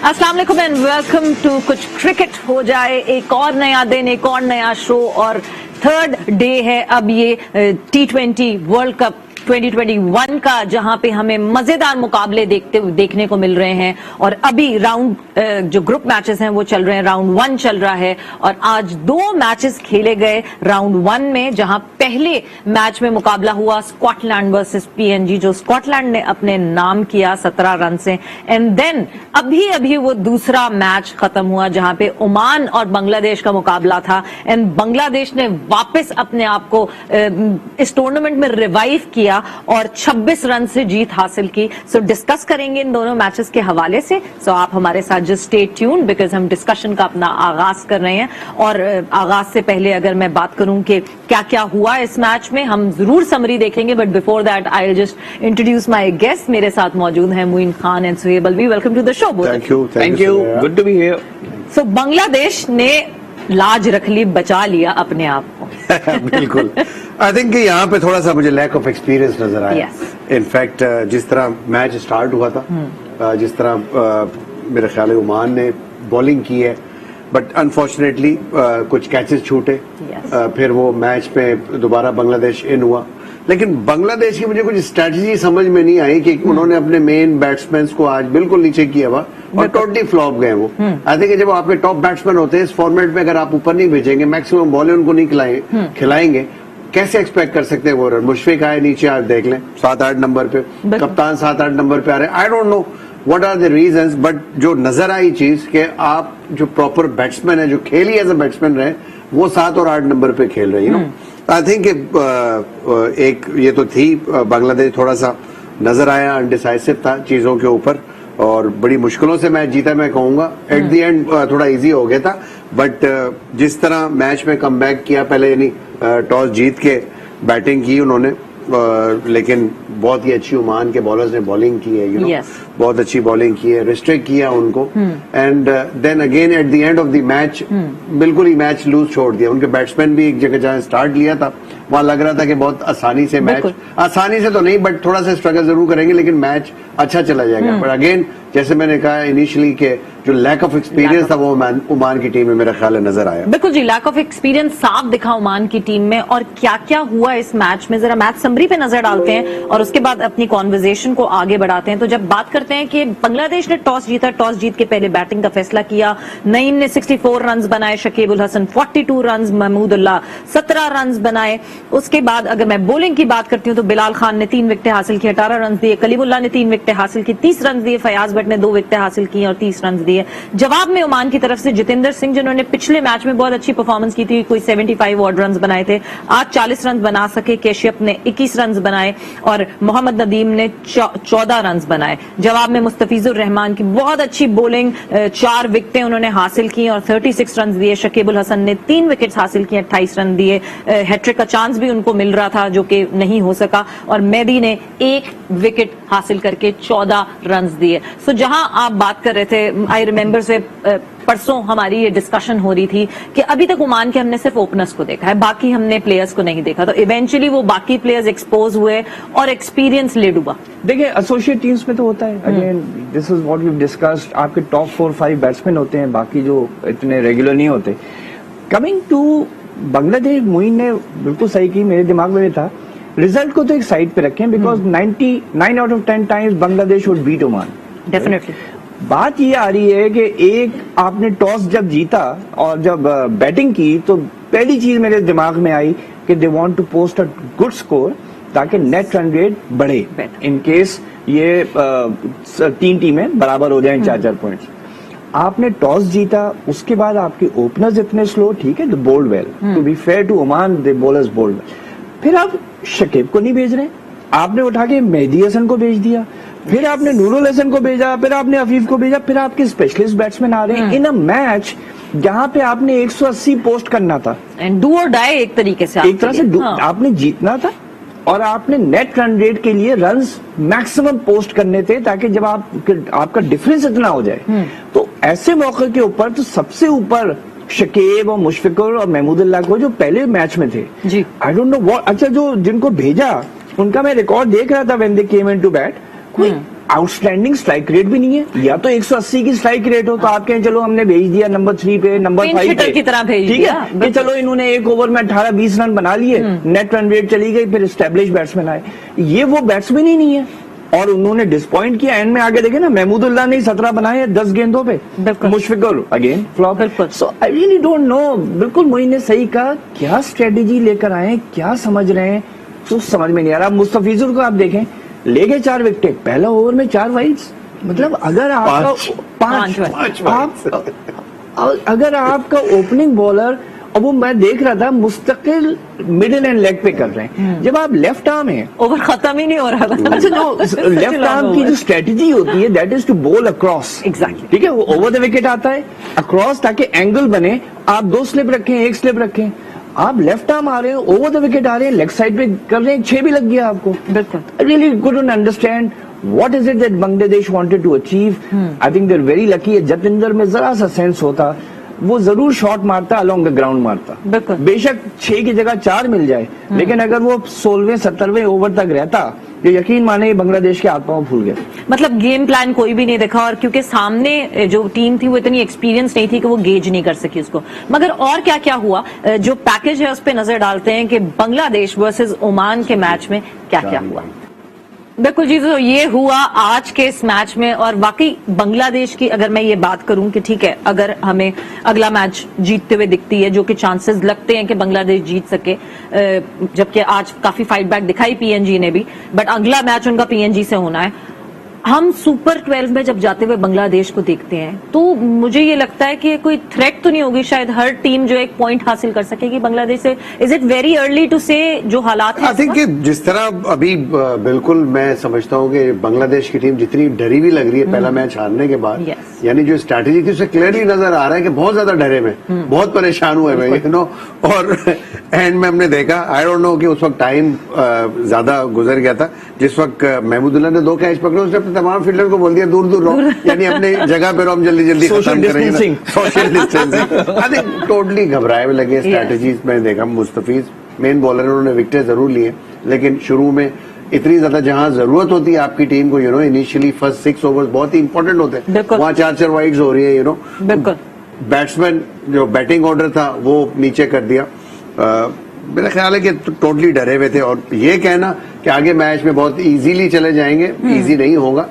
अस्सलाम वालेकुम and welcome to कुछ क्रिकेट हो जाए। एक और नया दिन, एक और नया शो और थर्ड डे है अब ये T20 वर्ल्ड कप 2021 का, जहां पे हमें मजेदार मुकाबले देखने को मिल रहे हैं। और अभी राउंड जो ग्रुप मैचेस हैं वो चल रहे हैं, राउंड 1 चल रहा है और आज 2 मैचेस खेले गए राउंड 1 में, जहां पहले मैच में मुकाबला हुआ स्कॉटलैंड वर्सेस PNG, जो स्कॉटलैंड ने अपने नाम किया 17 रन से। एंड देन अभी वो दूसरा मैच खत्म हुआ जहां पे ओमान और बांग्लादेश का मुकाबला था एंड बांग्लादेश ने वापस अपने आप को इस टूर्नामेंट में रिवाइव किया और 26 रन से जीत हासिल की। सो डिस्कस करेंगे इन दोनों मैचेस के हवाले से। सो आप हमारे साथ जस्ट स्टे ट्यून्ड बिकॉज हम डिस्कशन का अपना आगाज कर रहे हैं। और आगाज से पहले अगर मैं बात करूं कि क्या क्या हुआ इस मैच में, हम जरूर समरी देखेंगे, but before that I just introduce my guest. मेरे साथ मौजूद हैं Muin Khan and Suhaib Alvi. Welcome to the show. Thank you, good to be here. So Bangladesh ने लाज रख ली, बचा लिया अपने आप को। बिल्कुल। आई थिंक कि यहाँ पे थोड़ा सा मुझे लैक ऑफ एक्सपीरियंस नजर आया। इनफैक्ट जिस तरह मैच स्टार्ट हुआ था, जिस तरह मेरे ख्याल है ओमान ने बॉलिंग की है, बट अनफॉर्चुनेटली कुछ कैचेस छूटे। फिर वो मैच में दोबारा बांग्लादेश इन हुआ, लेकिन बांग्लादेश की मुझे कुछ स्ट्रेटजी समझ में नहीं आई कि उन्होंने अपने मेन बैट्समैन को आज बिल्कुल नीचे किया हुआ और टोटली फ्लॉप गए वो। आई थिंक जब आपके टॉप बैट्समैन होते हैं इस फॉर्मेट में, अगर आप ऊपर नहीं भेजेंगे, मैक्सिमम बॉलें उनको नहीं खिलाएंगे, कैसे एक्सपेक्ट कर सकते हैं वो रन। मुशफिक आए नीचे, आज देख लें 7-8 नंबर पे, कप्तान 7-8 नंबर पे आ रहे हैं। I don't know what are the reasons, but जो नजर आई चीज कि आप जो प्रॉपर बैट्समैन है, जो खेली एज अ बैट्समैन रहे, वो 7 और 8 नंबर पे खेल रहे हैं। आई थिंक एक ये तो थी, बांग्लादेश थोड़ा सा नजर आया अनडिसाइसिव था चीजों के ऊपर और बड़ी मुश्किलों से मैच जीता मैं कहूंगा। एट द एंड थोड़ा इजी हो गया था, बट जिस तरह मैच में कमबैक किया, पहले यानी टॉस जीत के बैटिंग की उन्होंने, लेकिन बहुत ही अच्छी ओमान के बॉलर्स ने बॉलिंग की है, बहुत अच्छी बॉलिंग की है, रिस्ट्रिक्ट किया उनको। And then again at the end of the match बिल्कुल ही मैच लूज छोड़ दिया। उनके बैट्समैन भी एक जगह जहां स्टार्ट लिया था वहां लग रहा था कि बहुत आसानी से मैच, आसानी से तो नहीं बट थोड़ा सा स्ट्रगल जरूर करेंगे, लेकिन मैच अच्छा चला जाएगा। बट अगेन जैसे मैंने कहा इनिशियली के जो लैक ऑफ एक्सपीरियंस था वो ओमान की टीम में मेरा ख्याल है नजर आया। बिल्कुल जी, लैक ऑफ एक्सपीरियंस साफ दिखा ओमान की टीम में। और क्या क्या हुआ इस मैच में, जरा मैच समरी पे नजर डालते हैं और उसके बाद अपनी कॉन्वर्सेशन को आगे बढ़ाते हैं। तो जब बात करते हैं कि बांग्लादेश ने टॉस जीता, टॉस जीत के पहले बैटिंग का फैसला किया। नईम ने 64 रन बनाए, शकीब उल हसन 42 रन, महमूदुल्लाह 17 रन बनाए। उसके बाद अगर मैं बॉलिंग की बात करती हूं तो बिलाल खान ने 3 विकेटें हासिल की, 18 रन दिए। कलीमुल्लाह ने 3 विकेटें हासिल की, 30 रन दिए। फयाज भट्ट ने 2 विकेटें हासिल की और 30 रन दिए। जवाब में ओमान की तरफ से जितेंद्र सिंह, जिन्होंने पिछले मैच में बहुत अच्छी परफॉर्मेंस की थी, कोई 75 ऑड रन बनाए थे, आज 40 रन बना सके। कैशियप ने 21 रन बनाए और मोहम्मद नदीम ने 14 रन बनाए। जवाब में मुस्तफिजुर रहमान की बहुत अच्छी बॉलिंग, 4 विकेटें उन्होंने हासिल की और 36 रन दिए। शकीब उल हसन ने 3 विकेट हासिल किए, 28 रन दिए। हैट्रिक का चांस भी उनको मिल रहा था जो कि नहीं हो सका। और मेहदी ने 1 विकेट हासिल करके 14 रन दिए। सो जहां आप बात कर रहे थे, आई रिमेंबर से परसों हमारी ये डिस्कशन हो रही थी कि अभी तक ओमान के हमने सिर्फ ओपनर्स को देखा है, बाकी हमने प्लेयर्स को नहीं देखा। तो इवेंचुअली वो बाकी प्लेयर्स एक्सपोज हुए और एक्सपीरियंस ले डूबा। देखिए एसोसिएट टीम्स में तो होता है, again this is what we discussed, आपके टॉप 4-5 बैट्समैन होते हैं, बाकी जो इतने रेगुलर नहीं होते। कमिंग टू बांग्लादेश, मोइन ने बिल्कुल सही की, मेरे दिमाग में भी था। रिजल्ट को तो एक साइड पे रखें because 99 out of 10 times Bangladesh would beat Oman. Definitely बात ये आ रही है कि एक आपने टॉस जब जीता और जब बैटिंग की तो पहली चीज मेरे दिमाग में आई कि they want to post a good score ताकि नेट रन रेट बढ़े इन केस ये 3 टीमें बराबर हो जाएं 4-4 पॉइंट्स। आपने टॉस जीता, उसके बाद आपके ओपनर्स इतने स्लो, ठीक है, the bowled well, to be fair to Oman the bowlers bowled well. फिर आप शकीब को नहीं भेज रहे, आपने उठा के मेहदी हसन को भेज दिया, फिर आपने नूरुल हसन को भेजा, फिर आपने अफीफ को भेजा, फिर आपके स्पेशलिस्ट बैट्समैन आ रहे हैं इन अ मैच जहां पे आपने 180 पोस्ट करना था एंड डू और डाई एक तरीके से, एक तरह से आपने जीतना था और आपने नेट रन रेट के लिए रन्स मैक्सिमम पोस्ट करने थे ताकि जब आपका डिफरेंस इतना हो जाए। तो ऐसे मौके के ऊपर तो सबसे ऊपर शकीब और मुशफिकुर और महमूदुल्लाह को जो पहले मैच में थे, आई डोंट नो व्हाट, अच्छा जो जिनको भेजा उनका मैं रिकॉर्ड देख रहा था when they came into bat, कोई आउटस्टैंडिंग स्ट्राइक रेट भी नहीं है, या तो 180 की स्ट्राइक रेट हो तो आप कहें चलो हमने भेज दिया नंबर 3 पे, नंबर पिंच 5 हिटर पे की तरह भेज ठीक दिया, है कि चलो इन्होंने एक ओवर में 18-20 रन बना लिए, नेट रन रेट चली गई, फिर एस्टेब्लिश बैट्समैन आए। ये वो बैट्समैन ही नहीं है और उन्होंने डिसपॉइंट किया एंड में। आगे देखे ना, महमूदुल्लाह ने 17 बनाए 10 गेंदों पे, Mushfiqur again flop. So I really don't know. बिल्कुल मोइन ने सही कहा, क्या स्ट्रेटेजी लेकर आए, क्या समझ रहे हैं, तो समझ में नहीं आ रहा। मुस्तफिजुर को आप देखें, ले गए 4 विकेट, पहला ओवर में 4 वाइड्स। मतलब अगर आपका अगर आपका ओपनिंग बॉलर, अब वो मैं देख रहा था मुस्तकिल मिडिल एंड लेग पे कर रहे हैं, जब आप लेफ्ट आर्म है, ओवर खत्म ही नहीं हो रहा था। अच्छा जो लेफ्ट आर्म की जो स्ट्रेटजी होती है that is to bowl across, exactly, ठीक है, वो ओवर द विकेट आता है अक्रॉस ताकि एंगल बने। आप 2 स्लिप रखें, 1 स्लिप रखें, आप लेफ्ट आर्म आ रहे हैं, ओवर द विकेट आ रहे हैं, लेग साइड पे कर रहे हैं, 6 भी लग गया आपको। बिल्कुल, I really couldn't understand what is it that Bangladesh wanted to achieve. I think they're very lucky. Jatinder में जरा सा सेंस होता, वो जरूर शॉट मारता, अलोंग द ग्राउंड मारता। बिल्कुल, बेशक 6 की जगह 4 मिल जाए, लेकिन अगर वो 16वें-17वें ओवर तक रहता, ये यकीन माने बांग्लादेश के हाथ पांव फूल गए। मतलब गेम प्लान कोई भी नहीं देखा, और क्योंकि सामने जो टीम थी वो इतनी एक्सपीरियंस नहीं थी कि वो गेज नहीं कर सकी उसको। मगर और क्या क्या हुआ, जो पैकेज है उस पर नजर डालते हैं कि बांग्लादेश वर्सेस ओमान के मैच में क्या क्या हुआ। बिल्कुल जी, तो ये हुआ आज के इस मैच में। और वाकई बांग्लादेश की अगर मैं ये बात करूं कि ठीक है, अगर हमें अगला मैच जीतते हुए दिखती है, जो कि चांसेस लगते हैं कि बांग्लादेश जीत सके, जबकि आज काफी फाइट बैक दिखाई पीएनजी ने भी, बट अगला मैच उनका पीएनजी से होना है। हम सुपर 12 में जब जाते हुए बांग्लादेश को देखते हैं तो मुझे ये लगता है कि कोई थ्रेट तो नहीं होगी, शायद हर टीम जो एक पॉइंट हासिल कर सकेगी बांग्लादेश से। Is it very early to say जो हालात हैं? आई थिंक कि जिस तरह अभी बिल्कुल मैं समझता हूं कि बांग्लादेश की टीम जितनी डरी हुई लग रही है पहला मैच हारने के बाद, यानी जो स्ट्रैटेजी थी उससे क्लियरली नजर आ रहा है कि बहुत ज्यादा डरे में, बहुत परेशान हुए हैं, यू नो। और एंड में हमने देखा, आई डोंट नो कि उस वक्त टाइम ज्यादा गुजर गया था जिस वक्त महमूदुल्लाह ने 2 कैच पकड़े, उसने अपने तमाम फील्डर को बोल दिया दूर दूर रहो, यानी अपने जगह पे रहो, हम जल्दी जल्दी खत्म करेंगे। Social distancing I think totally घबराए हुए लगे स्ट्रैटेजीज में। देखा मुस्तफिज मेन बॉलर, उन्होंने विकेट जरूर लिए, लेकिन शुरू में इतनी ज्यादा जहां जरूरत होती है आपकी टीम को, you know, initially first 6 overs बहुत ही इंपॉर्टेंट होते हैं, वहां 4-4 वाइड्स हो रही है, यू नो। बिल्कुल, बैट्समैन जो बैटिंग ऑर्डर था वो नीचे कर दिया। मेरा ख्याल है कि टोटली डरे हुए थे, और ये कहना कि आगे मैच में बहुत इजीली चले जाएंगे, इजी नहीं होगा।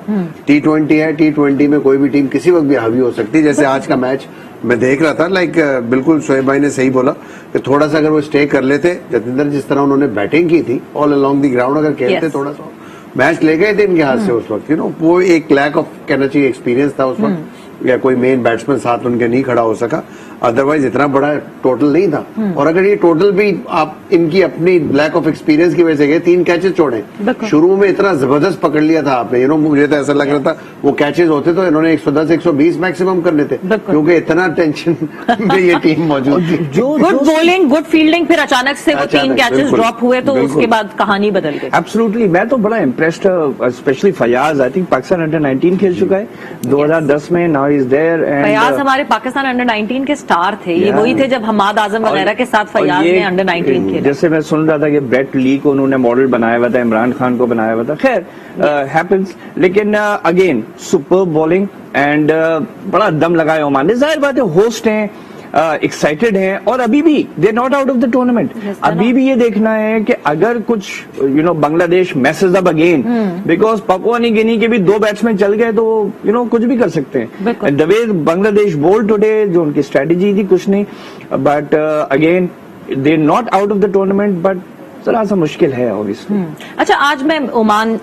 T20 है, T20 में कोई भी टीम किसी वक्त भी हावी हो सकती है। जैसे आज का मैच मैं देख रहा था, लाइक बिल्कुल शोएब भाई ने सही बोला कि थोड़ा सा अगर वो स्टे कर लेते, जतिंदर जिस तरह उन्होंने बैटिंग की थी ऑल अलोंग द ग्राउंड, अगर खेलते थोड़ा सा, मैच ले गए थे इनके हाथ से उस वक्त, यू नो। वो एक लैक ऑफ कहना चाहिए एक्सपीरियंस था उस वक्त, या कोई मेन बैट्समैन साथ उनके नहीं खड़ा हो सका, अदरवाइज इतना बड़ा टोटल नहीं था। और अगर ये टोटल भी आप इनकी अपनी लैक ऑफ एक्सपीरियंस की वजह से गए, 3 कैचेस छोड़े शुरू में, इतना जबरदस्त पकड़ लिया था आपने, यू नो। मुझे तो ऐसा लग रहा था वो कैचेस होते तो इन्होंने 110-120 मैक्सिमम करने थे, क्योंकि इतना टेंशन में ये टीम मौजूद थी। गुड बॉलिंग, गुड फील्डिंग, फिर अचानक से वो 3 कैचेस ड्रॉप हुए तो उसके बाद कहानी बदल गई। एब्सोल्युटली, मैं तो बड़ा impressed, specially Fayaz. I think Pakistan under 19 खेल चुका है 2010 में, नाउ इज देयर। फयाज हमारे पाकिस्तान अंडर 19 के स्टार थे, ये वही थे जब हमाद आजम वगैरह के साथ फयाज ने अंडर 19 खेला। जैसे मैं सुन रहा था कि ब्रेट ली को उन्होंने मॉडल बनाया हुआ था, इमरान खान को बनाया हुआ था, खैर हैपेंस। लेकिन अगेन सुपर बॉलिंग एंड बड़ा दम लगाया ओमान ने। जाहिर बात है होस्ट हैं, एक्साइटेड हैं, और अभी भी दे not out of the tournament. अभी भी ये देखना है कि अगर कुछ you know Bangladesh message up again, because Papua New Guinea के भी 2 बैट्समैन चल गए तो यू नो कुछ भी कर सकते हैं। The way Bangladesh bowled today, जो उनकी स्ट्रेटेजी थी कुछ नहीं, but again they not out of the tournament, but जरा सा मुश्किल है ऑब्वियसली। अच्छा, आज मैं ओमान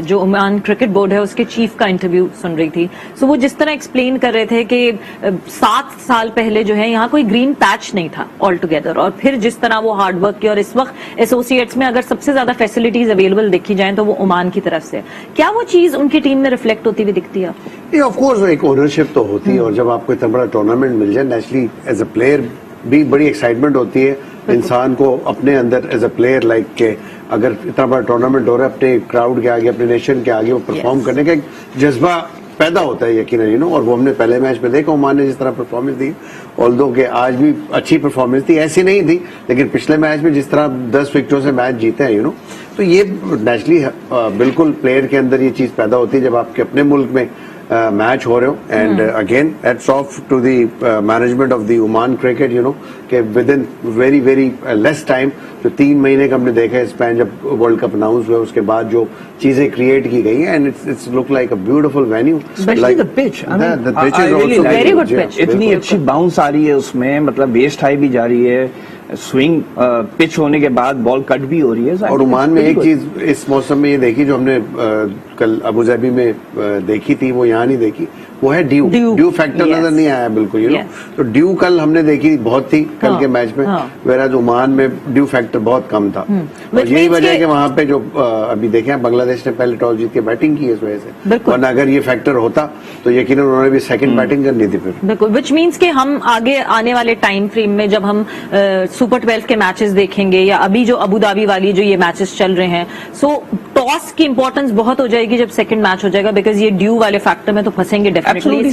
जो ओमान क्रिकेट बोर्ड है उसके चीफ का इंटरव्यू सुन रही थी, सो वो जिस तरह एक्सप्लेन कर रहे थे कि 7 साल पहले जो है यहाँ कोई ग्रीन पैच नहीं था ऑल टुगेदर, और फिर जिस तरह वो हार्ड वर्क किया, और इस वक्त एसोसिएट्स में अगर सबसे ज्यादा फैसिलिटीज अवेलेबल देखी जाए तो वो ओमान की तरफ से, क्या वो चीज उनकी टीम में रिफ्लेक्ट होती हुई दिखती है आपको? ऑफ कोर्स एक ओनरशिप तो होती है, और जब आपको इतना बड़ा टूर्नामेंट मिल जाए, नेचुरली एज अ प्लेयर भी बड़ी एक्साइटमेंट होती है इंसान को अपने अंदर एज अ प्लेयर, लाइक के अगर इतना बड़ा टूर्नामेंट हो रहा है, अपने क्राउड के आगे, अपने नेशन के आगे वो परफॉर्म करने का एक जज्बा पैदा होता है यकीनन, यू नो। और वो हमने पहले मैच में देखा ओमान ने जिस तरह परफॉर्मेंस दी, ऑल्दो के आज भी अच्छी परफॉर्मेंस थी, ऐसी नहीं थी, लेकिन पिछले मैच में जिस तरह 10 विकेटों से मैच जीते हैं, यू नो, तो ये नेचुरली बिल्कुल प्लेयर के अंदर ये चीज पैदा होती है जब आपके अपने मुल्क में मैच हो रहे हो. And again hats off to the management of the Oman cricket, you know, कि within very very less time, जो 3 महीने का हमने देखा है स्पैन जब वर्ल्ड कप अनाउंस हुआ उसके बाद जो चीजें क्रिएट की गई हैं, and it's look like a beautiful venue. Especially the pitch. I mean, the pitch I is really also like very good, good yeah, pitch. इतनी बिल्कुल. अच्छी बाउंस आ रही है उसमें, मतलब वेस्ट हाई भी जा रही है, स्विंग पिच होने के बाद बॉल कट भी हो रही है. और ओमान में एक चीज इस मौसम में ये देखी जो हमने कल अबू धाबी में देखी थी, वो यहाँ नहीं देखी, वो है ड्यू. Due factor Yes. नजर नहीं आया बिल्कुल, यू नो. Yes. तो ड्यू कल हमने देखी बहुत थी कल हाँ, के मैच में, हाँ. वेराज ओमान में ड्यू फैक्टर बहुत कम था. और Which यही means वजह है कि- कि वहां पे जो अभी देखे हैं, बांग्लादेश ने पहले टॉस जीत के बैटिंग की इस वजह से. बिल्कुल. वरना अगर ये फैक्टर होता तो यकीनन उन्होंने भी सेकंड बैटिंग करनी थी फिर. बिल्कुल, विच मीन्स कि हम आगे आने वाले टाइम फ्रेम में जब हम सुपर 12 के मैचेस देखेंगे या अभी जो अबू धाबी वाली जो ये मैचेस चल रहे हैं, सो टॉस की इंपॉर्टेंस बहुत हो जाएगी जब सेकंड मैच हो जाएगा, बिकॉज ये ड्यू वाले फैक्टर में तो फंसेंगे डेफिनेटली.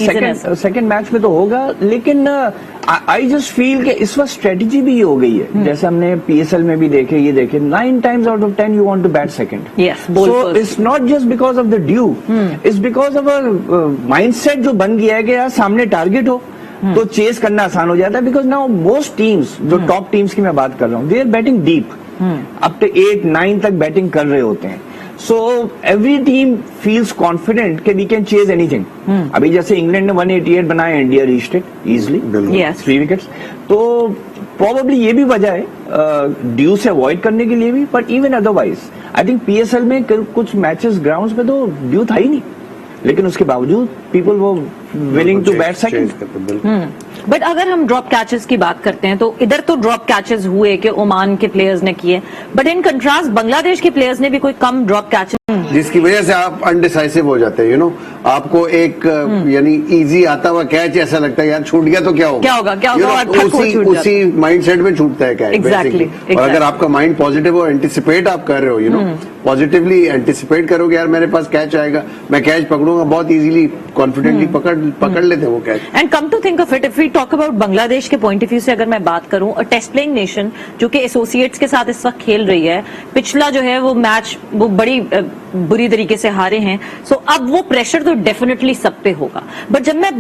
सेकंड मैच में तो होगा, लेकिन आई जस्ट फील कि इस वक्त स्ट्रेटेजी भी ये हो गई है. जैसे हमने पीएसएल में भी देखे, ये देखे 9 times out of 10 you want to bat second. Yes, ball so first. It's not just because of the dew, it's because of a mindset जो बन गया है कि यार सामने टारगेट हो तो चेस करना आसान हो जाता है. बिकॉज नाउ मोस्ट टीम्स, जो टॉप टीम्स की मैं बात कर रहा हूँ, दे आर बैटिंग डीप, अब तो 8-9 तक बैटिंग कर रहे होते हैं. So every team feels confident कि वी कैन चेज एनीथिंग. अभी जैसे इंग्लैंड ने 188 बनाया, India reached it easily, Yes. 3 wickets. तो प्रोबेबली ये भी वजह है ड्यू से अवॉइड करने के लिए भी, but even otherwise I think PSL में कुछ मैचेस ग्राउंड्स पे तो ड्यू था ही नहीं, लेकिन उसके बावजूद पीपल वो willing to bat second. But अगर हम ड्रॉप कैचेस की बात करते हैं तो इधर तो ड्रॉप कैचेस हुए कि ओमान के प्लेयर्स ने किए, बट इन कंट्रास्ट बांग्लादेश के प्लेयर्स ने भी कोई कम ड्रॉप कैचेस, जिसकी वजह से आप अनडिसाइसिव हो जाते हैं, यू नो. आपको एक यानी इजी आता हुआ कैच ऐसा लगता है यार छूट गया तो क्या होगा, क्या होगा, क्या You होगा, know, और ठक हो छूट जाता उसी माइंडसेट में छूटता है कैच. Exactly, basically. और अगर आपका माइंड पॉजिटिव हो, एंटिसिपेट आप कर रहे हो, यू नो, पॉजिटिवली एंटिसिपेट करोगे, यार मेरे पास कैच आएगा, मैं कैच पकड़ूंगा, बहुत इजीली कॉन्फिडेंटली पकड़ लेते हैं वो catch. And come to think of it, if we talk about Bangladesh के पॉइंट ऑफ व्यू से अगर मैं बात करूं, टेस्ट प्लेइंग नेशन जो कि एसोसिएट्स के साथ इस वक्त खेल रही है, पिछला जो है वो मैच वो बड़ी बुरी तरीके से हारे हैं. सो अब वो प्रेशर तो डेफिनेटली सब पे होगा. बट जब मैं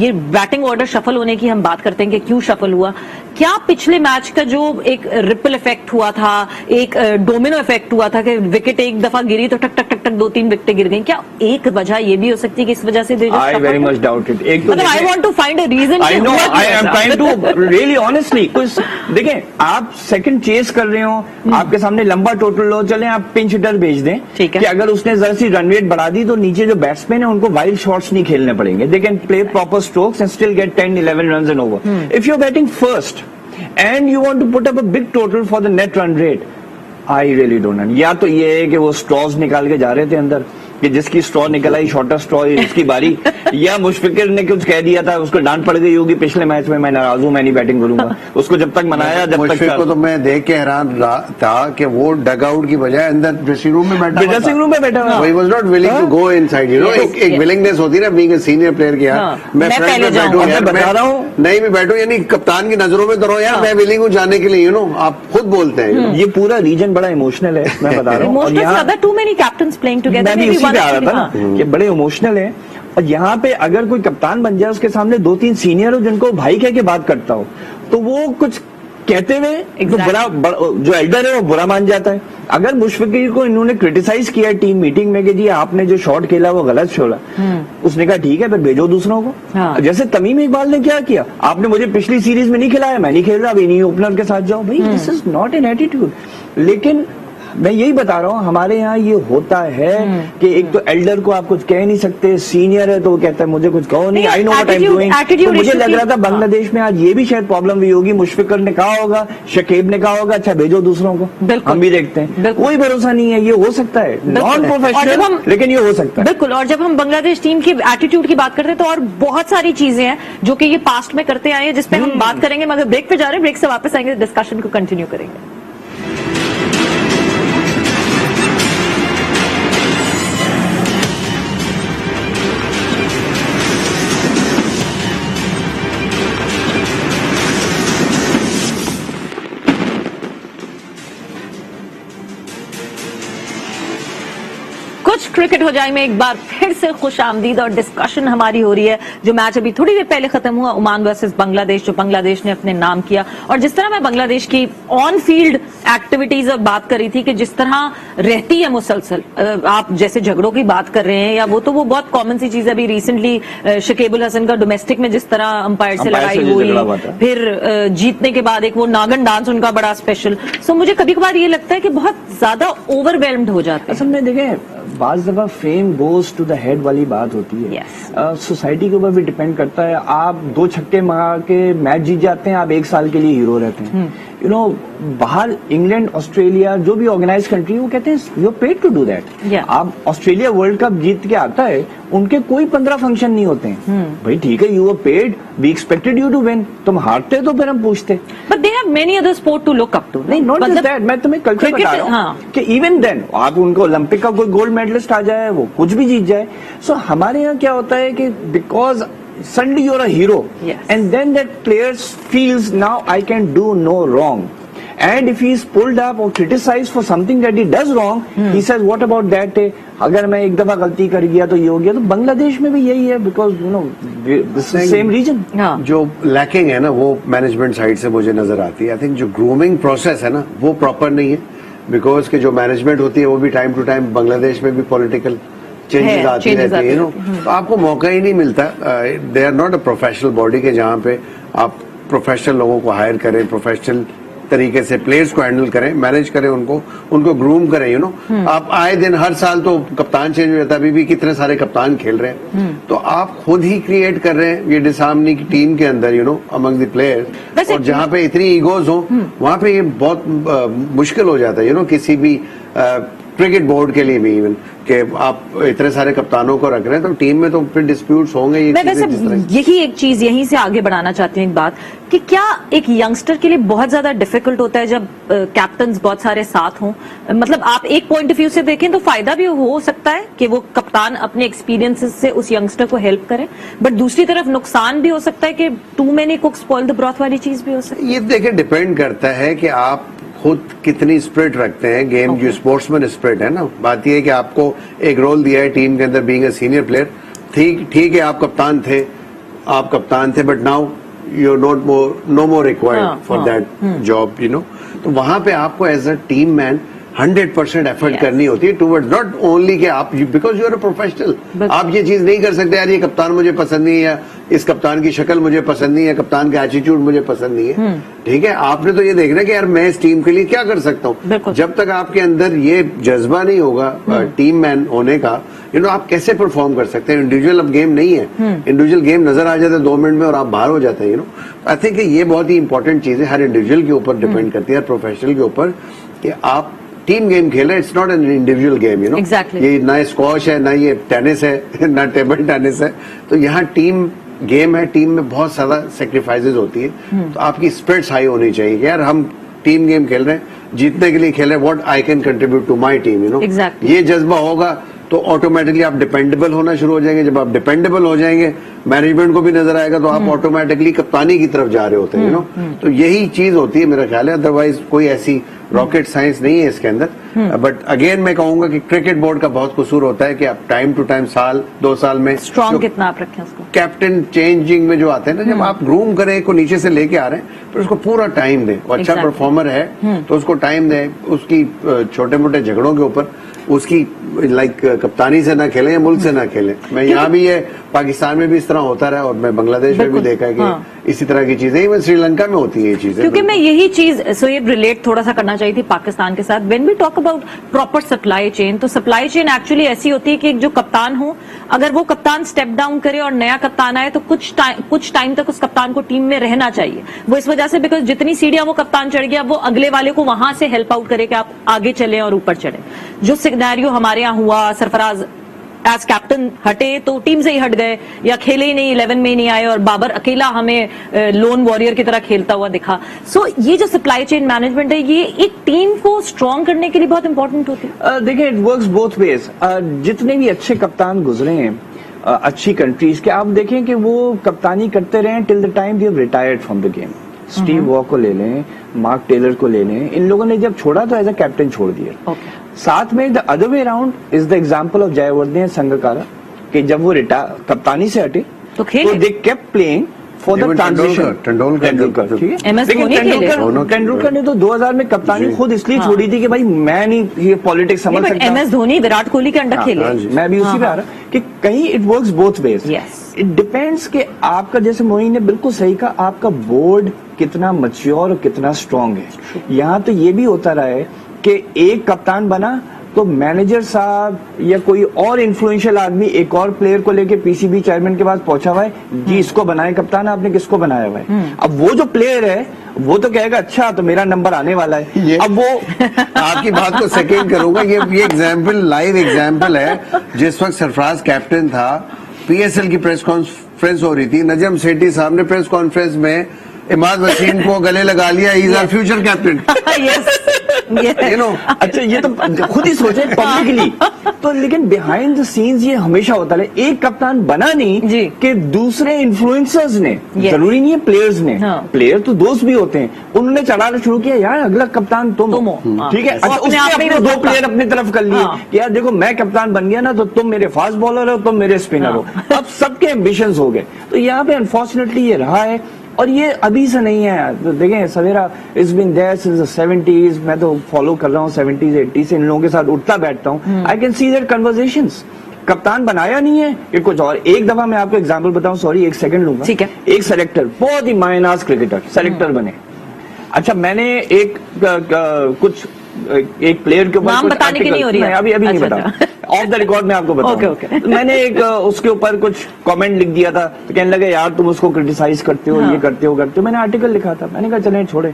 ये बैटिंग ऑर्डर शफल होने की हम बात करते हैं कि क्यों शफल हुआ, क्या पिछले मैच का जो एक रिपल इफेक्ट हुआ था, एक डोमिनो इफेक्ट हुआ था कि विकेट एक दफा गिरी तो टक टक टक टक 2-3 विकेटें गिर गई, क्या एक वजह ये भी हो सकती है कि इस वजह से I very much doubt it. एक तो मतलब I want to find a reason. I know, I am trying to really honestly. कुछ देखें, आप सेकंड चेस कर रहे हो, आपके सामने लंबा टोटल लो, चले आप पिंच हिटर भेज दें ठीक है. कि अगर उसने जरा सी रन रेट बढ़ा दी तो नीचे जो बैट्समैन है उनको वाइल्ड शॉट्स नहीं खेलने पड़ेंगे. They can play proper strokes and still get 10-11 runs and over. If you are batting first and you want to put up a big total for the net run rate, I really don't know. या तो ये है कि वो straws निकाल के जा रहे थे अंदर, कि जिसकी स्ट्रॉ निकल आई शॉर्टर स्ट्रॉ इसकी बारी, या मुशफिकर ने कुछ कह दिया था, उसको डांट पड़ गई होगी पिछले मैच में, मैं नाराज हूं, मैं नहीं बैटिंग करूंगा. उसको जब तक मनाया, जब मुशफिक को तक तो मैं देख के हैरान था कि वो डग आउट की बजाय अंदर ड्रेसिंग रूम में बैठा हुआ था. ड्रेसिंग रूम में बैठा हुआ. He was not willing to go inside, you know. एक विलिंगनेस होती है ना बीइंग अ सीनियर प्लेयर की, यार हाँ, मैं मैं फ्रंट पहले में बैठूं जाऊंगा, यार, मैं बता रहा हूं. नहीं मैं बैठूं, यानी कप्तान की नजरों में तो रहो यार, मैं विलिंग हूं जाने के लिए, यू नो. आप खुद बोलते हैं, you know. ये पूरा रीजन बड़ा इमोशनल है, मैं बता रहा हूँ. और Emotional यहाँ ज्यादा, too many captains playing together. मैं भी Maybe उसी one पे आ रहा actually, था हाँ. ना कि बड़े इमोशनल है. और यहाँ पे अगर कोई कप्तान बन जाए, उसके सामने 2-3 सीनियर हो जिनको भाई कह के बात करता हो, तो वो कुछ कहते हुए जो जो एल्डर है वो बुरा मान जाता है. अगर मुशफिक को इन्होंने क्रिटिसाइज किया टीम मीटिंग में कि जी आपने जो शॉट खेला वो गलत छोड़ा, उसने कहा ठीक है फिर भेजो दूसरों को. हाँ. जैसे तमीम इकबाल ने क्या किया, आपने मुझे पिछली सीरीज में नहीं खिलाया, मैं नहीं खेल रहा, अब इन्हीं ओपनर के साथ जाओ. भाई this is not an attitude. लेकिन मैं यही बता रहा हूँ, हमारे यहाँ ये होता है कि एक तो एल्डर को आप कुछ कह नहीं सकते, सीनियर है तो वो कहता है मुझे कुछ कहो नहीं, I know what I am doing. तो मुझे लग रहा था बांग्लादेश में आज ये भी शायद प्रॉब्लम हुई होगी. मुशफिकर ने कहा होगा, शकीब ने कहा होगा, अच्छा भेजो दूसरों को, हम भी देखते हैं. कोई भरोसा नहीं है, ये हो सकता है नॉन प्रोफेशनल, लेकिन ये हो सकता है. बिल्कुल. और जब हम बांग्लादेश टीम की एटीट्यूड की बात करते हैं तो और बहुत सारी चीजें हैं जो कि ये पास्ट में करते आए हैं, जिसपे हम बात करेंगे. मगर ब्रेक पे जा रहे हैं, ब्रेक से वापस आएंगे, डिस्कशन को कंटिन्यू करेंगे. मैच क्रिकेट हो जाए में एक बार फिर से खुश आमदीद और डिस्कशन हमारी हो रही है। जो मैच अभी थोड़ी देर पहले खत्म हुआ, ओमान वर्सेस बांग्लादेश, जो बांग्लादेश ने अपने नाम किया, और जिस तरह मैं बांग्लादेश की ऑन फील्ड एक्टिविटीज और बात कर रही थी कि जिस तरह रहती है मुसलसल, आप जैसे झगड़ों की बात कर रहे हैं या वो बहुत कॉमन सी चीज है। अभी रिसेंटली शकीबुल हसन का डोमेस्टिक में जिस तरह अंपायर से लड़ाई हुई, फिर जीतने के बाद एक वो नागन डांस उनका बड़ा स्पेशल। सो मुझे कभी कभार ये लगता है कि बहुत ज्यादा ओवरवेल्म्ड हो जाते हैं। असल में देखें, बाज दफा fame goes to the head वाली बात होती है। सोसाइटी के ऊपर भी डिपेंड करता है। आप 2 छक्के मार के मैच जीत जाते हैं, आप 1 साल के लिए हीरो रहते हैं। यू नो, बाहर इंग्लैंड, ऑस्ट्रेलिया, जो भी ऑर्गेनाइज कंट्री, वो कहते हैं you paid to do that. आप ऑस्ट्रेलिया वर्ल्ड कप जीत के आता है, उनके कोई 15 फंक्शन नहीं होते हैं। भाई ठीक है, you are paid, we expected you to win. तुम हारते तो फिर हम पूछते, but they have many other sport to look up to. नहीं, नॉट जस्ट दैट, मैं तुम्हें कल्चर बता रहा हूँ कि इवन देन आप उनको ओलंपिक का कोई गोल्ड मेडलिस्ट आ जाए, वो कुछ भी जीत जाए। सो हमारे यहाँ क्या होता है कि because suddenly you're a hero, and then that player feels now I can do no wrong, and if he is pulled up or criticized for something that he does wrong, he says what about that day, अगर मैं एक दफा गलती कर गया तो ये हो गया। तो बांग्लादेश में भी यही है, because you know this is same reason. जो लैकिंग है ना, वो मैनेजमेंट साइड से मुझे नजर आती है। आई थिंक जो ग्रूमिंग प्रोसेस है ना, वो प्रॉपर नहीं है, बिकॉज के जो मैनेजमेंट होती है वो भी टाइम टू टाइम बांग्लादेश में भी पॉलिटिकल चेंजेस आती रहती है, तो आपको मौका ही नहीं मिलता। They are not a professional body के जहां पे आप प्रोफेशनल लोगों को हायर करें, प्रोफेशनल तरीके से प्लेयर्स को हैंडल करें, मैनेज करें, उनको ग्रूम करें। यू नो, आप आए दिन हर साल तो कप्तान चेंज हो जाता है, अभी भी कितने सारे कप्तान खेल रहे हैं, तो आप खुद ही क्रिएट कर रहे हैं ये डिसहार्मनी की टीम के अंदर, you know, among the players. और जहां पे इतनी ईगोज हो, वहां पे ये बहुत मुश्किल हो जाता है, यू नो, किसी भी क्रिकेट बोर्ड के लिए भी, इवन कि आप इतने सारे कप्तानों को रख रहे हैं, तो टीम में तो फिर डिस्प्यूट्स होंगे। मैं वैसे यही एक चीज यहीं से आगे बढ़ाना चाहती हूँ, एक बात कि क्या एक यंगस्टर के लिए बहुत ज्यादा डिफिकल्ट होता है जब कैप्टन्स बहुत सारे साथ हों। मतलब आप एक पॉइंट ऑफ व्यू से देखें तो फायदा भी हो सकता है कि वो कप्तान अपने एक्सपीरियंसेस से उस यंगस्टर को हेल्प करे, बट दूसरी तरफ नुकसान भी हो सकता है कि too many cooks spoil the broth वाली चीज भी हो सकती है। ये देखिए, डिपेंड करता है कि आप खुद कितनी स्पिरिट रखते हैं। गेम जो स्पोर्ट्समैन स्पिरिट है ना, बात यह है कि आपको एक रोल दिया है टीम के अंदर, बीइंग अ सीनियर प्लेयर। ठीक है, आप कप्तान थे, but now you are no more required for that job, you know. तो वहां पे आपको as a team man 100% effort करनी होती है टूवर्ड्स, नॉट ओनली कि आप, because you are a professional, आप ये चीज नहीं कर सकते यार ये कप्तान मुझे पसंद नहीं है, या इस कप्तान की शक्ल मुझे पसंद नहीं है, कप्तान का एटीट्यूड मुझे पसंद नहीं है। ठीक है, आपने तो ये देखना कि यार मैं इस टीम के लिए क्या कर सकता हूँ। जब तक आपके अंदर ये जज्बा नहीं होगा टीम मैन होने का, यू नो, आप कैसे परफॉर्म कर सकते हैं। इंडिविजुअल अब गेम नहीं है, इंडिविजुअल गेम नजर आ जाता है 2 मिनट में और आप बाहर हो जाते हैं, यू नो। आई थिंक ये बहुत ही इंपॉर्टेंट चीज है, हर इंडिविजुअल के ऊपर डिपेंड करती है, हर प्रोफेशनल के ऊपर, कि आप टीम गेम खेले। It's not an individual game, you know. ये ना स्क्वॉश है, ना ये टेनिस है, ना टेबल टेनिस है। तो यहाँ टीम गेम है, टीम में बहुत ज्यादा सेक्रीफाइसेस होती है। तो आपकी स्पिरिट्स हाई होनी चाहिए कि यार हम टीम गेम खेल रहे हैं, जीतने के लिए खेल रहे हैं, what I can contribute to my team, you know. ये जज्बा होगा तो ऑटोमेटिकली आप डिपेंडेबल होना शुरू हो जाएंगे। जब आप डिपेंडेबल हो जाएंगे, मैनेजमेंट को भी नजर आएगा, तो आप ऑटोमेटिकली कप्तानी की तरफ जा रहे होते हैं, यू नो। तो यही चीज होती है मेरा ख्याल है, अदरवाइज कोई ऐसी रॉकेट साइंस नहीं है इसके अंदर। बट अगेन मैं कहूंगा कि क्रिकेट बोर्ड का बहुत कसूर होता है कि आप टाइम टू टाइम, साल 2 साल में स्ट्रॉन्ग कितना आप रखें उसको। कैप्टन चेंजिंग में जो आते हैं ना, जब आप ग्रूम करें को नीचे से लेके आ रहे हैं, तो उसको पूरा टाइम दें। वो अच्छा परफॉर्मर है तो उसको टाइम दें, उसकी छोटे मोटे झगड़ों के ऊपर उसकी लाइक कप्तानी से ना खेलें या मुल्क से ना खेलें। मैं यहाँ भी है, पाकिस्तान में भी इस तरह होता रहा, और मैं बांग्लादेश में भी देखा है कि इसी तरह की चीजें इवन श्रीलंका में होती है ये चीजें। क्योंकि मैं यही चीज सो ये रिलेट थोड़ा सा करना चाहिए थी पाकिस्तान के साथ। When we talk about proper supply chain, तो सप्लाई चेन एक्चुअली ऐसी होती है कि जो कप्तान हो, अगर वो कप्तान स्टेप डाउन करे और नया कप्तान आए, तो कुछ टाइम तक उस कप्तान को टीम में रहना चाहिए। वो इस वजह से, बिकॉज जितनी सीढ़ियां वो कप्तान चढ़ गया, वो अगले वाले को वहां से हेल्प आउट करे कि आप आगे चलें और ऊपर चढ़े। जो सिनेरियो हमारे यहाँ हुआ, सरफराज एज कैप्टन हटे तो टीम से ही हट गए, या खेले ही नहीं, 11 में नहीं आए, और बाबर अकेला हमें लोन वॉरियर की तरह खेलता हुआ दिखा। सो ये जो सप्लाई चेन मैनेजमेंट है, ये एक टीम को स्ट्रॉन्ग करने के लिए बहुत इंपॉर्टेंट होती है। देखिए, इट वर्क्स बोथ वेज। जितने भी अच्छे कप्तान गुजरे हैं अच्छी कंट्रीज के, आप देखें कि वो कप्तानी करते रहे till the time they have retired from the game. Steve Waugh को ले लें, मार्क टेलर को ले लें, इन लोगों ने जब छोड़ा तो एज अ कैप्टन छोड़ दिया। साथ में the other way around is the example of Jayewardene Sangakkara कि जब वो कप्तानी से हटे तो खेले। They kept playing for the Even transition. Tendulkar ठीक है, MS लेकिन धोनी खेले। तेंदुलकर ने तो 2000 में कप्तानी खुद इसलिए हाँ। छोड़ी थी कि भाई मैं नहीं ये पॉलिटिक्स समझ सकता। MS धोनी विराट कोहली के अंडर खेले। हाँ जी। मैं भी उसी पे आ रहा कि कहीं it works both ways. Yes. It depends कि आपका, जैसे मोइन ने बिल्कुल सही कहा, आपका बोर्ड कितना मैच्योर और कितना स्ट्रांग है। यहाँ तो ये भी होता रहा है कि एक कप्तान बना तो मैनेजर साहब या कोई और इन्फ्लुएंशियल आदमी एक और प्लेयर को लेके पीसीबी चेयरमैन के पास पहुंचा हुआ है, जी इसको बनाए कप्तान, आपने किसको बनाया हुआ है। अब वो जो प्लेयर है वो तो कहेगा अच्छा तो मेरा नंबर आने वाला है। अब वो आपकी बात को सेकेंड करूंगा, ये एग्जाम्पल, लाइव एग्जाम्पल है। जिस वक्त सरफराज कैप्टन था, पीएसएल की प्रेस कॉन्फ्रेंस हो रही थी, नजम सेठी साहब ने प्रेस कॉन्फ्रेंस में इमाद वसीम को गले लगा लिया, he is our future captain. You know, अच्छा ये तो खुद ही सोचे पब्लिकली तो, लेकिन बिहाइंड द सीन्स ये हमेशा होता रहे। एक कप्तान बना नहीं जी। कि दूसरे इन्फ्लुएंसर्स ने, Yes. जरूरी नहीं है प्लेयर्स ने, हाँ। प्लेयर तो दोस्त भी होते हैं, उन्होंने चढ़ाना शुरू किया, यार अगला कप्तान तुम तुम हो। हाँ। ठीक है। वो अच्छा अपने आप उसने में अपने ही दो होता। प्लेयर अपनी तरफ कर लिए हाँ। कि यार देखो मैं कप्तान बन गया ना तो तुम मेरे फास्ट बॉलर हो, तुम मेरे स्पिनर हो। अब सबके एम्बिशंस हो गए। तो यहाँ पे अनफॉर्चुनेटली ये रहा है, और ये अभी से नहीं है। तो देखें Savera it's been there since the 70s, मैं तो फॉलो कर रहा हूँ 70s 80s से, इन लोगों के साथ उठता बैठता हूँ। I can see their conversations. कप्तान बनाया नहीं है कि कुछ और। एक दफा मैं आपको एग्जांपल बताऊं, सॉरी एक सेकंड लूंगा। ठीक है। एक सेलेक्टर, बहुत ही मायनाज क्रिकेटर सेलेक्टर बने। अच्छा मैंने कुछ एक प्लेयर के ऊपर नाम कुछ बताने की नहीं हो रही है। अभी नहीं अच्छा, बता, ऑफ द रिकॉर्ड में आपको बताऊंगा। ओके। तो मैंने एक उसके ऊपर कुछ कमेंट लिख दिया था, तो कहने लगे यार तुम उसको क्रिटिसाइज करते हो, हाँ। ये करते हो। मैंने आर्टिकल लिखा था, मैंने कहा चले छोड़े।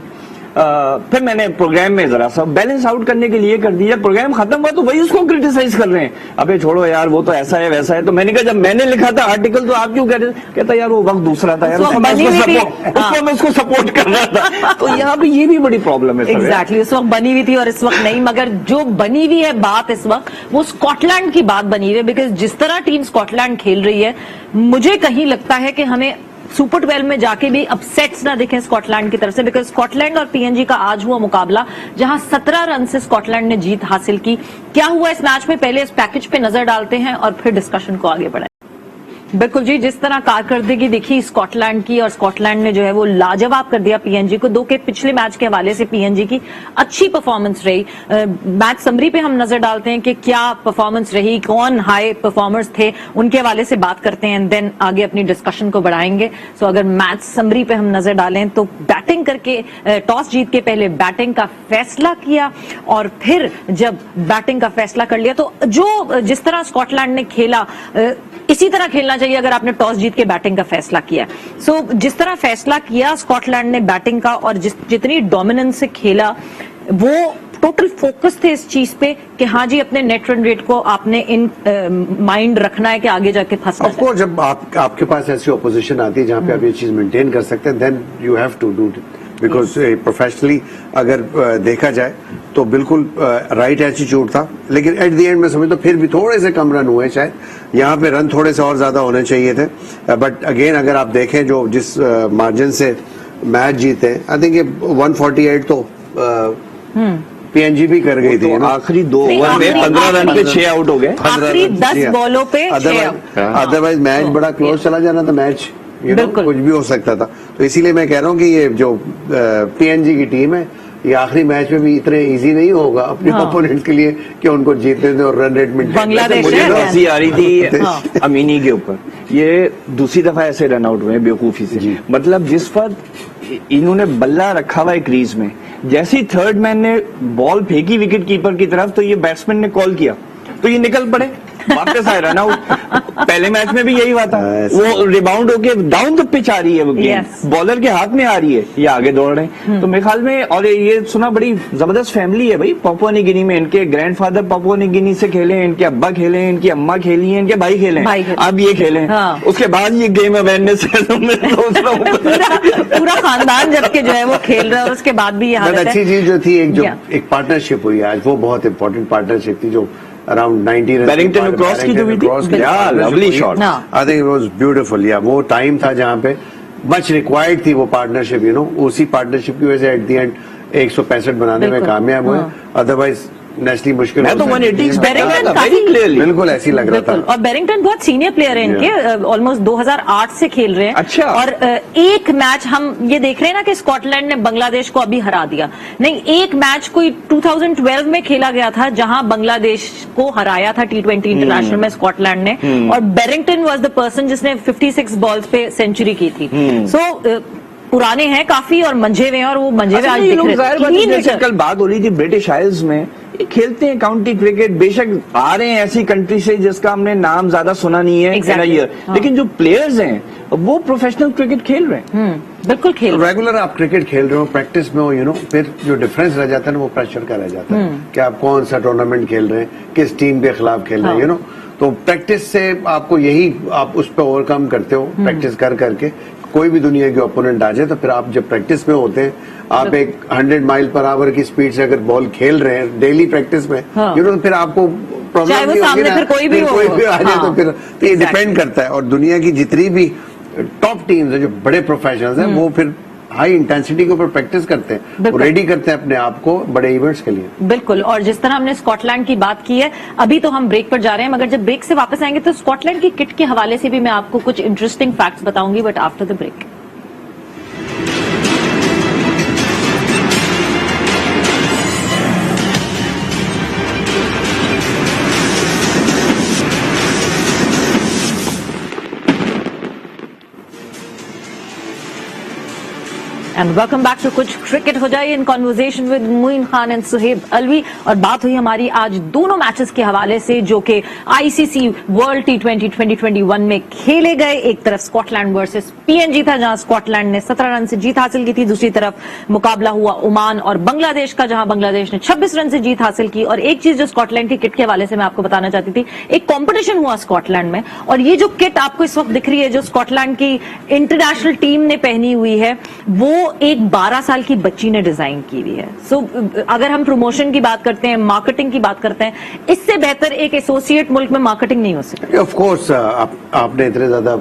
फिर मैंने प्रोग्राम में जरा सा बैलेंस आउट करने के लिए कर दिया। प्रोग्राम खत्म हुआ तो वही उसको क्रिटिसाइज कर रहे हैं, अबे छोड़ो यार वो तो ऐसा है वैसा है। तो मैंने कहा जब मैंने लिखा था आर्टिकल तो आप क्यों कह रहे थे? कहता यार वो वक्त दूसरा था यार, उस वक्त बनी हुई थी। मैं उसको सपोर्ट कर रहा था। तो यहाँ पे ये भी बड़ी प्रॉब्लम है। एग्जैक्टली, उस वक्त बनी हुई थी और इस वक्त नहीं। मगर जो बनी हुई है बात इस वक्त, वो स्कॉटलैंड की बात बनी हुई है। बिकॉज जिस तरह टीम स्कॉटलैंड खेल रही है, मुझे कहीं लगता है कि हमें सुपर 12 में जाके भी अपसेट्स ना दिखें स्कॉटलैंड की तरफ से। बिकॉज स्कॉटलैंड और पीएनजी का आज हुआ मुकाबला, जहां 17 रन से स्कॉटलैंड ने जीत हासिल की। क्या हुआ इस मैच में, पहले इस पैकेज पे नजर डालते हैं और फिर डिस्कशन को आगे बढ़ाएं। बिल्कुल जी, जिस तरह कारकर्दगी दिखी स्कॉटलैंड की, और स्कॉटलैंड ने जो है वो लाजवाब कर दिया पीएनजी को। 2 के पिछले मैच के हवाले से पीएनजी की अच्छी परफॉर्मेंस रही। मैच समरी पे हम नजर डालते हैं कि क्या परफॉर्मेंस रही, कौन हाई परफॉर्मर्स थे, उनके हवाले से बात करते हैं, एंड देन आगे अपनी डिस्कशन को बढ़ाएंगे। सो अगर मैच समरी पे हम नजर डालें तो बैटिंग करके, टॉस जीत के पहले बैटिंग का फैसला किया, और फिर जब बैटिंग का फैसला कर लिया तो जो जिस तरह स्कॉटलैंड ने खेला, इसी तरह खेलना चाहिए अगर आपने टॉस जीत के बैटिंग का फैसला किया। सो जिस तरह फैसला किया स्कॉटलैंड ने बैटिंग का, और जितनी डोमिनेंस से खेला, वो टोटल फोकस थे इस चीज पे कि हाँ जी अपने नेट रन रेट को आपने इन माइंड रखना है कि आगे जाके फंसना है। ऑफकोर्स जब आपके पास ऐसी ऑपोजिशन आती है जहां पे आप ये चीज मेंटेन कर सकते हैं, then you have to do it. Because professionally अगर देखा जाए तो बिल्कुल राइट एटीट्यूड था, लेकिन एट द एंड में समझता फिर भी थोड़े से कम रन हुए, शायद यहाँ पे रन थोड़े से और ज्यादा होने चाहिए थे। बट अगेन अगर आप देखें जो जिस मार्जिन से मैच जीते, आई थिंक ये 148 तो पीएनजी भी कर गई थी। आखिरी 2 ओवर में 15 रन पे 6 आउट हो गए। आखिरी 10 बॉलों पे 6 आउट। अदरवाइज मैच बड़ा क्लोज चला जाना था, मैच कुछ भी हो सकता था। तो इसीलिए मैं कह रहा हूँ कि ये जो पीएनजी की टीम है, ये आखिरी मैच में भी इतने इजी नहीं होगा अपने ओपोनेंट के लिए कि उनको जीतने दें और रन रेट में। बांग्लादेश मुझे तो हंसी आ रही थी अमीनी के ऊपर, ये दूसरी दफा ऐसे रन आउट हुए बेवकूफी से। मतलब जिस पर इन्होंने बल्ला रखा हुआ है क्रीज में, जैसे ही थर्ड मैन ने बॉल फेंकी विकेट कीपर की तरफ तो ये बैट्समैन ने कॉल किया तो ये निकल पड़े, वापस आए रन आउट। पहले मैच में भी यही हुआ था, वो रिबाउंड होके डाउन द पिच आ रही है वो गेंद, बॉलर के हाथ में आ रही है, ये आगे दौड़ रहे हैं। तो मेरे ख्याल में, और ये सुना बड़ी जबरदस्त फैमिली है भाई पापुआ न्यू गिनी में। इनके ग्रैंडफादर पापुआ न्यू गिनी से खेले, इनके अब्बा खेले, इनकी अम्मा खेली है, इनके भाई खेले, अब ये खेले। उसके बाद ये गेम अवेयरनेस पूरा खानदान जबकि जो है वो खेल रहा है, और उसके बाद भी ये हालत है। अच्छी चीज जो थी, एक पार्टनरशिप हुई आज, वो बहुत इंपॉर्टेंट पार्टनरशिप थी जो अराउंड 90 रन बैरिंगटन क्रॉस की जो भी थी, lovely shot, I think it was beautiful. या वो टाइम था जहां पे मच रिक्वायर्ड थी वो पार्टनरशिप, उसी पार्टनरशिप की वजह से एट द एंड 165 बनाने में कामयाब हुए। अदरवाइज नेस्ली मुश्किल मैं तो हो सकती 180 है। expect Barrington कर रहा था, काफी- very clearly। बिल्कुल ऐसी लग रहा बिल्कुल, था। और बेरिंगटन बहुत सीनियर प्लेयर है इनके, ऑलमोस्ट 2008 से खेल रहे हैं। अच्छा। और एक मैच हम ये देख रहे हैं ना कि स्कॉटलैंड ने बांग्लादेश को अभी हरा दिया, नहीं एक मैच कोई 2012 में खेला गया था जहां बांग्लादेश को हराया था T20 इंटरनेशनल में स्कॉटलैंड ने, और बेरिंगटन वाज द पर्सन जिसने 56 बॉल्स पे सेंचुरी की थी। सो पुराने हैं काफी और मंझे हुए हैं, और वो मंझे हुए अच्छा, आज ये दिख लोग रहे जाहिर बात हैं। है, Clean जैसे hitter। कल बात हो रही थी ब्रिटिश आइल्स में, ये खेलते हैं काउंटी क्रिकेट, बेशक आ रहे हैं ऐसी कंट्री से जिसका हमने नाम ज्यादा सुना नहीं है in a year, हाँ। लेकिन जो प्लेयर्स हैं वो प्रोफेशनल क्रिकेट खेल रहे हैं। बिल्कुल खेल रहे हैं। रेगुलर आप क्रिकेट खेल रहे हो, प्रैक्टिस में हो, फिर जो डिफरेंस रह जाता है ना वो प्रेशर का रह जाता है कि आप कौन सा टूर्नामेंट खेल रहे हैं, किस टीम के खिलाफ खेल रहे हैं, तो प्रैक्टिस से आपको यही आप उस पर ओवरकम करते हो, प्रैक्टिस कर करके। कोई भी दुनिया के ओपोनेंट आ जाए तो फिर आप जब प्रैक्टिस में होते हैं, आप एक 100 माइल पर आवर की स्पीड से अगर बॉल खेल रहे हैं डेली प्रैक्टिस में, हाँ। तो फिर आपको प्रॉब्लम चाहे वो नहीं होगी सामने ना, फिर कोई भी हो। आ जाए हाँ। तो फिर तो ये डिपेंड करता है। और दुनिया की जितनी भी टॉप टीम्स है, जो बड़े प्रोफेशनल्स हैं, वो फिर हाई इंटेंसिटी के ऊपर प्रैक्टिस करते हैं, वो बिल्कुल। रेडी करते हैं अपने आप को बड़े इवेंट्स के लिए। बिल्कुल, और जिस तरह हमने स्कॉटलैंड की बात की है, अभी तो हम ब्रेक पर जा रहे हैं, मगर जब ब्रेक से वापस आएंगे तो स्कॉटलैंड की किट के हवाले से भी मैं आपको कुछ इंटरेस्टिंग फैक्ट्स बताऊंगी, but after the break. And welcome back to कुछ क्रिकेट हो जाए in conversation with Moin Khan and Suhaib Alvi. और बात हुई हमारी आज दोनों मैचेस के हवाले से जो कि आईसीसी वर्ल्ड T20 2021 में खेले गए। एक तरफ स्कॉटलैंड वर्सेस पीएनजी था जहां स्कॉटलैंड ने 17 रन से जीत हासिल की थी, दूसरी तरफ मुकाबला हुआ ओमान और बांग्लादेश का जहां बांग्लादेश ने 26 रन से जीत हासिल की। और एक चीज जो स्कॉटलैंड की किट के हवाले से मैं आपको बताना चाहती थी, एक कॉम्पिटिशन हुआ स्कॉटलैंड में, और ये जो किट आपको इस वक्त दिख रही है जो स्कॉटलैंड की इंटरनेशनल टीम ने पहनी हुई है, वो एक 12 साल की बच्ची ने डिजाइन की हुई है। सो अगर हम प्रमोशन की बात करते हैं, मार्केटिंग की बात करते हैं, इससे बेहतर एक एसोसिएट मुल्क में मार्केटिंग नहीं हो सकती। ऑफ कोर्स आपने इतने ज्यादा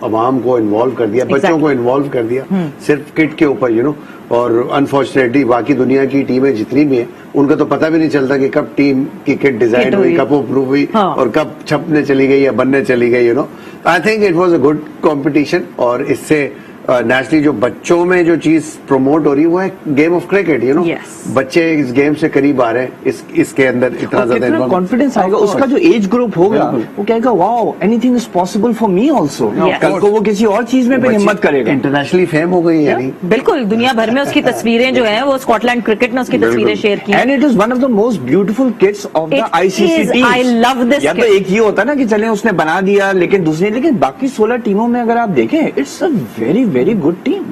अवाम को इन्वॉल्व कर दिया, बच्चों को इन्वॉल्व कर दिया सिर्फ किट के ऊपर, और अनफॉर्चुनेटली बाकी दुनिया की टीमें जितनी भी हैं उनका तो पता भी नहीं चलता कि कब टीम की किट डिजाइन हुई, कब अप्रूव हुई, और कब छपने चली गई या बनने चली गई। I think it was a good competition, और इससे नेचुरली जो बच्चों में जो चीज प्रमोट हो रही है वो है गेम ऑफ क्रिकेट। Yes. बच्चे इस गेम से करीब आ रहे हैं, इसके अंदर इतना ज्यादा कॉन्फिडेंस आएगा, उसका जो एज ग्रुप होगा वो कहेगा wow anything is possible for me also. Yes. कल को वो किसी और चीज में भी हिम्मत करेगा। इंटरनेशनली फेम हो गई यानी। बिल्कुल, दुनिया भर में उसकी तस्वीरें जो हैं वो स्कॉटलैंड क्रिकेट ने उसकी तस्वीरें शेयर की। And it is one of the most beautiful kits of the It ICC is. Team. I love this या तो kit. एक ये होता ना कि चले उसने बना दिया, लेकिन बाकी 16 टीमों में अगर आप देखें, it's a very very good team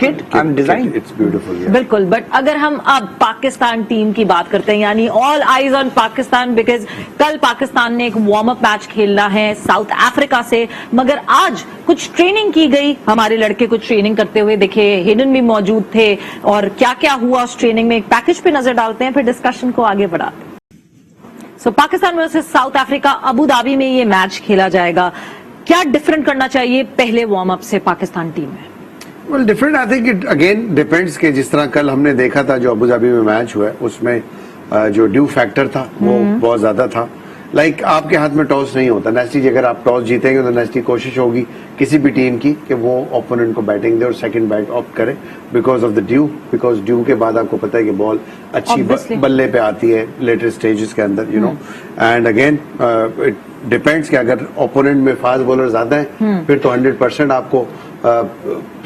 kit and design. It's beautiful. बिल्कुल, बट अगर हम अब पाकिस्तान टीम की बात करते हैं, यानी all eyes on Pakistan, because कल पाकिस्तान ने एक वार्म अप मैच खेलना है साउथ अफ्रीका से, मगर आज कुछ ट्रेनिंग की गई, हमारे लड़के कुछ ट्रेनिंग करते हुए दिखे, हिडन भी मौजूद थे, और क्या क्या हुआ उस ट्रेनिंग में एक पैकेज पे नजर डालते हैं, फिर डिस्कशन को आगे बढ़ाते हैं। So Pakistan versus South Africa, Abu Dhabi में ये मैच खेला जाएगा। क्या डिफरेंट करना चाहिए पहले वार्म अप से पाकिस्तान टीम में? Well different, I think it again depends कि जिस तरह कल हमने देखा था जो अबू धाबी में मैच हुआ है, उसमें जो ड्यू फैक्टर था वो बहुत ज्यादा था। लाइक आपके हाथ में टॉस नहीं होता नेचुरली, अगर आप टॉस जीतेंगे तो नेचुरली कोशिश होगी किसी भी टीम की कि वो ओपोनेंट को बैटिंग दे और सेकंड बैट ऑप्ट करे because of the due, because due के बाद आपको पता है कि बॉल अच्छी बल्ले पे आती है लेटर स्टेजेस के अंदर, एंड अगेन इट डिपेंड्स कि अगर ओपोनेंट में फास्ट बॉलर ज्यादा है फिर तो 100% आपको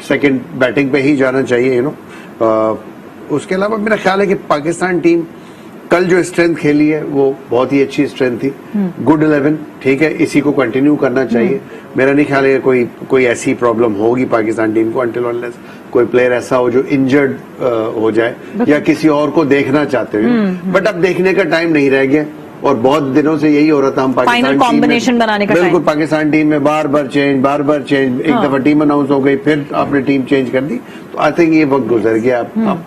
सेकंड बैटिंग पे ही जाना चाहिए। उसके अलावा मेरा ख्याल है कि पाकिस्तान टीम कल जो स्ट्रेंथ खेली है वो बहुत ही अच्छी स्ट्रेंथ थी। गुड 11 ठीक है, इसी को कंटिन्यू करना चाहिए। मेरा नहीं ख्याल है कोई ऐसी प्रॉब्लम होगी पाकिस्तान टीम को अनटिल अनलेस कोई प्लेयर ऐसा हो जो इंजर्ड हो जाए या किसी और को देखना चाहते हो। बट अब देखने का टाइम नहीं रह गया, और बहुत दिनों से यही हो रहा था। हम पाकिस्तान कॉम्बिनेशन बनाने का बिल्कुल पाकिस्तान टीम में बार बार चेंज, एक दफा टीम अनाउंस हो गई फिर आपने टीम चेंज कर दी, तो आई थिंक ये वक्त गुजर गया। अब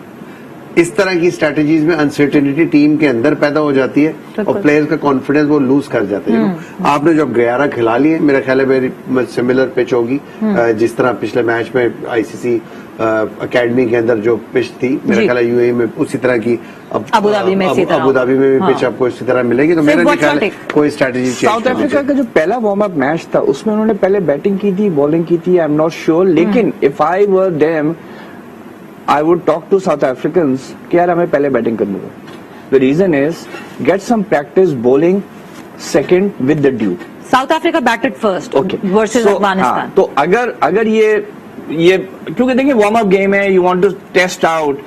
इस तरह की स्ट्रेटजीज में अनसर्टेनिटी टीम के अंदर पैदा हो जाती है और प्लेयर्स का कॉन्फिडेंस वो लूज कर जाते हैं। आपने जब 11 खिला लिए, मेरा ख्याल है वेरी सिमिलर पिच होगी जिस तरह पिछले मैच में आईसीसी अकेडमी के अंदर जो पिच थी, मेरा ख्याल है यूएई में उसी तरह की अब अबू धाबी में इसी तरह अबू धाबी में भी पिच हाँ। आपको इसी तरह मिलेगी, तो So मेरा नहीं what's ख्याल your है take? कोई स्ट्रेटेजी साउथ अफ्रीका का जो पहला वार्म अप मैच था उसमें उन्होंने पहले बैटिंग की थी, बॉलिंग की थी, आई एम नॉट श्योर, लेकिन if I were them I would talk to South Africans कि यार हमें पहले बैटिंग करने दो. The reason is get some practice bowling second with the dew. South Africa batted first okay versus Afghanistan. तो अगर ये क्योंकि देखिए वार्म अप गेम है, you want to test out,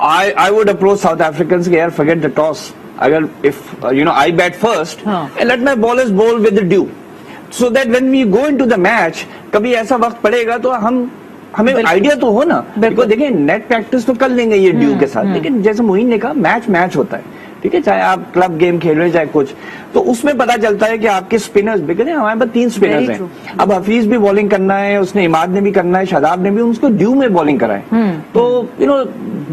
I would approach South Africans कि यार forget the toss, अगर if you know I bat first and let my bowlers bowl with the dew, so that when we go into the match कभी ऐसा वक्त पड़ेगा तो हमें idea तो हो ना. बिल्कुल देखिए नेट प्रैक्टिस तो कर लेंगे ये ड्यू के साथ, लेकिन जैसे मोइन ने कहा मैच होता है, ठीक है, चाहे आप क्लब गेम खेल रहे हैं चाहे कुछ, तो उसमें पता चलता है कि आपके स्पिनर्स बिकते हैं. हमारे पास 3 स्पिनर्स हैं, अब हफीज भी बॉलिंग करना है, उसने इमाद ने भी करना है, शादाब ने भी, उसको ड्यू में बॉलिंग कराए, तो you know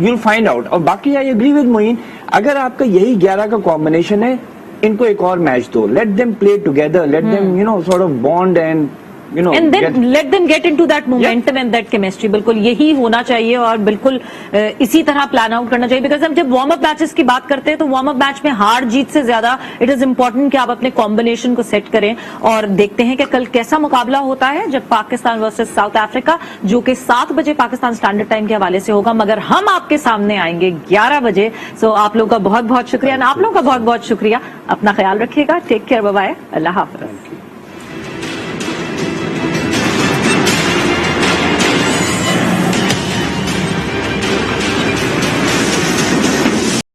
you'll find out. और बाकी आई एग्री विद मोइन, अगर आपका यही 11 का कॉम्बिनेशन है, इनको एक और मैच दो, let them play together, let them you know sort of bond and you know, and then let them get into that momentum and that chemistry. बिल्कुल यही होना चाहिए और बिल्कुल इसी तरह प्लान आउट करना चाहिए. बिकॉज हम जब वार्म अप मैचेस की बात करते हैं तो वार्म अप मैच में हार जीत से ज्यादा इट इज इंपॉर्टेंट कि आप अपने कॉम्बिनेशन को सेट करें. और देखते हैं कि कल कैसा मुकाबला होता है जब पाकिस्तान वर्सेस साउथ अफ्रीका, जो कि 7 बजे पाकिस्तान स्टैंडर्ड टाइम के हवाले से होगा, मगर हम आपके सामने आएंगे 11 बजे. सो आप लोगों का बहुत बहुत शुक्रिया, आप लोगों का बहुत बहुत शुक्रिया. अपना ख्याल रखिएगा. टेक केयर, बाय बाय, अल्लाह हाफिज.